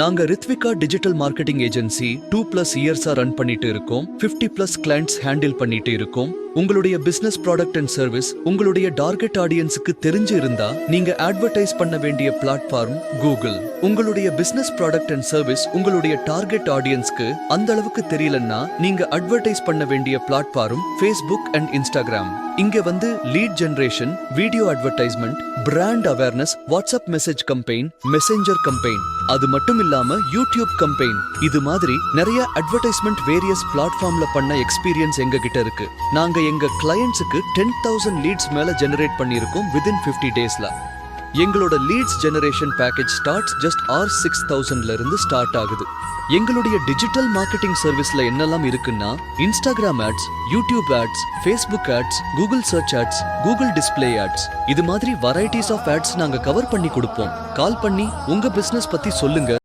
நாங்க Rithvika digital marketing agency 2+ இயர்ஸா run பண்ணிட்டு இருக்கோம். 50+ கிளைண்ட்ஸ் ஹேண்டில் பண்ணிட்டு இருக்கோம். உங்களுடைய பிசினஸ் ப்ராடக்ட் அண்ட் சர்வீஸ் உங்களுடைய டார்கெட் ஆடியன்ஸுக்கு தெரிஞ்சு இருந்தா நீங்க அட்வர்டைஸ் பண்ண வேண்டிய பிளாட்ஃபார்ம் கூகுள். உங்களுடைய பிசினஸ் ப்ராடக்ட் அண்ட் சர்வீஸ் உங்களுடைய டார்கெட் ஆடியன்ஸ்க்கு அந்த அளவுக்கு தெரியலன்னா நீங்க அட்வர்டைஸ் பண்ண வேண்டிய பிளாட்ஃபார்ம் ஃபேஸ்புக் அண்ட் இன்ஸ்டாகிராம். இங்க வந்து lead generation, video advertisement, brand awareness, WhatsApp message campaign, messenger campaign, அது மட்டும் இல்லாம யூடியூப் கம்பெயின், இது மாதிரி நிறைய அட்வர்டைஸ்மெண்ட் வேரியஸ் பிளாட்ஃபார்ம்ல பண்ண எக்ஸ்பீரியன்ஸ் எங்க கிட்ட இருக்கு. நாங்க எங்க கிளையண்ட்ஸுக்கு 10,000 லீட்ஸ் மேல ஜெனரேட் பண்ணியிருக்கோம் within 50 daysல. எங்களோட leads generation package starts just R6000ல இருந்து ஸ்டார்ட் ஆகுது. எங்களுடைய டிஜிட்டல் மார்க்கெட்டிங் சர்வீஸ்ல என்னெல்லாம் இருக்குன்னா Instagram ads, YouTube ads, Facebook ads, Google search ads, Google display ads, இது மாதிரி வெரைட்டிஸ் ஆஃப் ஆட்ஸ் நாங்க கவர் பண்ணி கொடுப்போம். கால் பண்ணி உங்க பிசினஸ் பத்தி சொல்லுங்க.